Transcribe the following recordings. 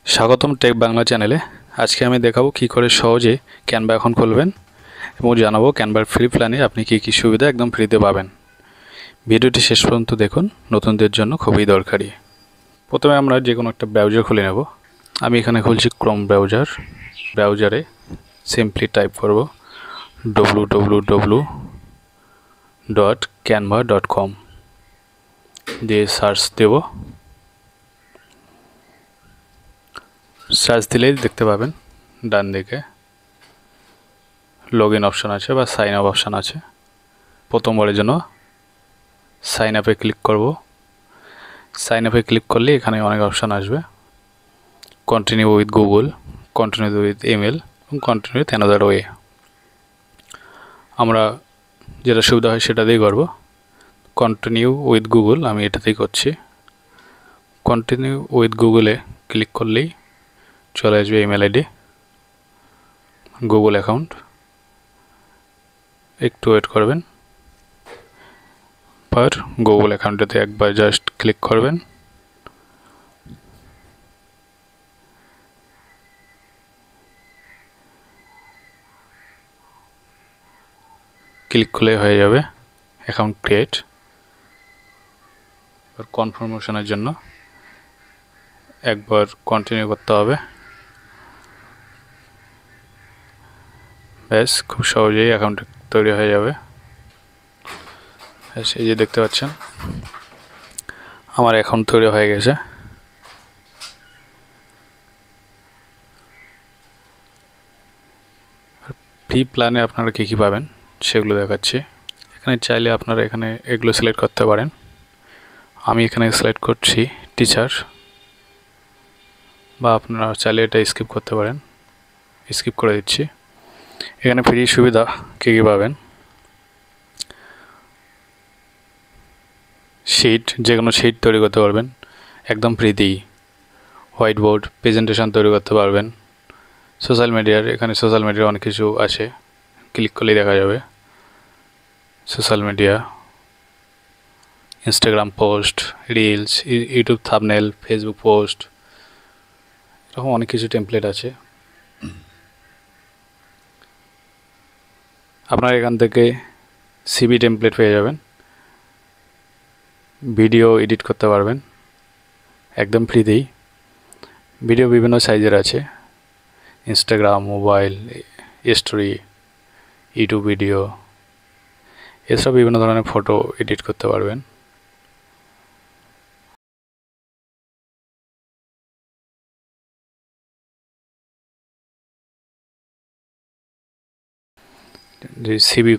স্বাগতম টেক বাংলা চ্যানেলে। আজকে আমি দেখাবো কি করে সহজে ক্যানভা অ্যাকাউন্ট খুলবেন এবং জানাবো ক্যানভার ফ্রি প্ল্যানে আপনি কি কি সুবিধা একদম ফ্রিতে পাবেন। ভিডিওটি শেষ পর্যন্ত দেখুন, নতুনদের জন্য খুবই দরকারি। প্রথমে আমরা যে কোনো একটা ব্রাউজার খুলে নেব। আমি এখানে খুলছি ক্রোম ব্রাউজার। ব্রাউজারে সিম্পলি টাইপ করব www.canva.com দিয়ে সার্চ দেব। সার্চ দিলেই দেখতে পাবেন ডান দিকে লগ ইন অপশান আছে বা সাইন আপ অপশান আছে। প্রথমবারের জন্য সাইন আপে ক্লিক করব। সাইন আপে ক্লিক করলে এখানে অনেক অপশান আসবে, continue with Google, continue with email এবং কন্টিনিউ উইথ অ্যানাদার ওয়ে। আমরা যেটা সুবিধা হয় সেটা দিয়েই করব। কন্টিনিউ উইথ গুগল আমি এটাতেই করছি। কন্টিনিউ উইথ গুগলে ক্লিক করলেই চলে আসবে ইমেল আইডি, গুগল অ্যাকাউন্ট। একটু ওয়েট করবেন, পর গুগল অ্যাকাউন্টেতে একবার জাস্ট ক্লিক করবেন। ক্লিক করলে হয়ে যাবে অ্যাকাউন্ট ক্রিয়েট। এবার কনফার্মেশনের জন্য একবার কন্টিনিউ করতে হবে। ব্যাস, খুব সহজেই অ্যাকাউন্ট তৈরি হয়ে যাবে। ব্যাস, এই যে দেখতে পাচ্ছেন আমার অ্যাকাউন্ট তৈরি হয়ে গেছে। ফ্রি প্ল্যানে আপনারা কী কী পাবেন সেগুলো দেখাচ্ছি। এখানে চাইলে আপনারা এখানে এগুলো সিলেক্ট করতে পারেন। আমি এখানে সিলেক্ট করছি টিচার, বা আপনারা চাইলে এটা স্কিপ করতে পারেন। স্কিপ করে দিচ্ছি। এখানে ফ্রি সুবিধা কী কী পাবেন: শিট, যে কোনো শিট তৈরি করতে পারবেন একদম ফ্রিতেই। হোয়াইট বোর্ড, প্রেজেন্টেশন তৈরি করতে পারবেন। সোশ্যাল মিডিয়ার, এখানে সোশ্যাল মিডিয়ার অনেক কিছু আছে, ক্লিক করলেই দেখা যাবে। Social media, Instagram post, reels, YouTube thumbnail, Facebook post, এরকম অনেক কিছু টেমপ্লেট আছে। আপনারা এখান থেকে সিভি টেমপ্লেট পেয়ে যাবেন। ভিডিও এডিট করতে পারবেন একদম ফ্রিতেই। ভিডিও বিভিন্ন সাইজের আছে, Instagram, mobile, story, YouTube video, এসব বিভিন্ন ধরনের ফটো এডিট করতে পারবেন। যে সিভি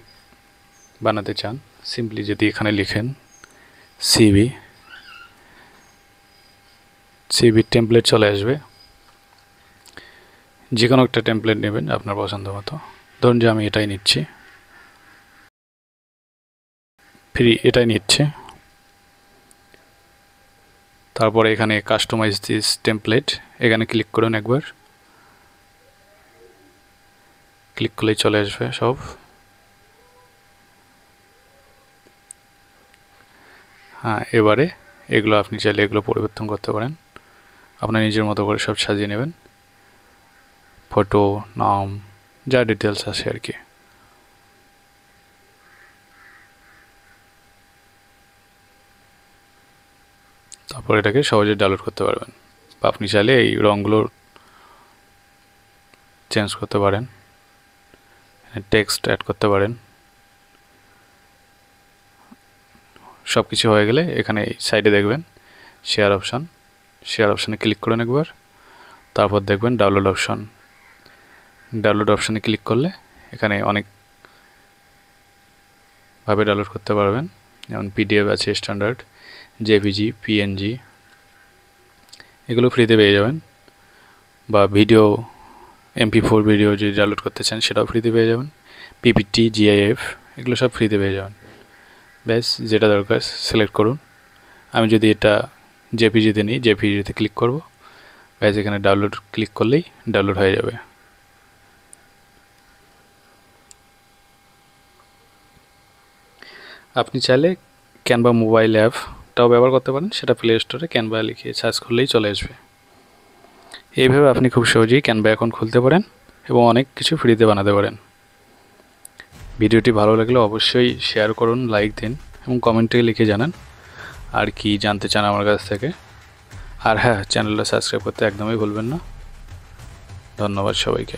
বানাতে চান, সিম্পলি যদি এখানে লিখেন সিভি টেমপ্লেট চলে আসবে। যে কোনো একটা টেমপ্লেট নেবেন আপনার পছন্দ মতো। ধরুন যে আমি এটাই নিচ্ছি, ফ্রি এটাই নিচ্ছে। তারপরে এখানে কাস্টমাইজ দিস টেমপ্লেট, এখানে ক্লিক করুন একবার। ক্লিক করলেই চলে আসবে সব। হ্যাঁ, এবারে এগুলো আপনি চাইলে এগুলো পরিবর্তন করতে পারেন, আপনার নিজের মতো করে সব সাজিয়ে নেবেন। ফটো, নাম, যা ডিটেলস আছে আর কি। তারপর এটাকে সহজে ডাউনলোড করতে পারবেন, বা আপনি চাইলে এই রঙগুলো চেঞ্জ করতে পারেন, টেক্সট অ্যাড করতে পারেন। সব কিছু হয়ে গেলে এখানে এই সাইডে দেখবেন শেয়ার অপশান। শেয়ার অপশানে ক্লিক করুন একবার। তারপর দেখবেন ডাউনলোড অপশান। ডাউনলোড অপশানে ক্লিক করলে এখানে অনেকভাবে ডাউনলোড করতে পারবেন, যেমন পিডিএফ আছে, স্ট্যান্ডার্ড, জেপিজি, পিএনজি, এগুলো ফ্রিতে পেয়ে যাবেন। বা ভিডিও, MP4 ভিডিও যদি ডাউনলোড করতে চান সেটাও ফ্রিতে পেয়ে যাবেন। পিপিটি, জিআইএফ, এগুলো সব ফ্রিতে পেয়ে যাবেন। ব্যাস, যেটা দরকার সিলেক্ট করুন। আমি যদি এটা জেপিজিতে নিই, জেপিজিতে ক্লিক করব। ব্যাস, এখানে ডাউনলোড ক্লিক করলেই ডাউনলোড হয়ে যাবে। আপনি চাইলে ক্যানভা মোবাইল অ্যাপটাও ব্যবহার করতে পারেন, সেটা প্লে স্টোরে ক্যানভা লিখে সার্চ করলেই চলে আসবে। এইভাবে আপনি খুব সহজেই ক্যানভা অ্যাকাউন্ট খুলতে পারেন এবং অনেক কিছু ফ্রিতে বানাতে পারেন। ভিডিওটি ভালো লাগলে অবশ্যই শেয়ার করুন, লাইক দিন এবং কমেন্টে লিখে জানান আর কি জানতে চান আমার কাছ থেকে। আর হ্যাঁ, চ্যানেলটা সাবস্ক্রাইব করতে একদমই ভুলবেন না। ধন্যবাদ সবাইকে।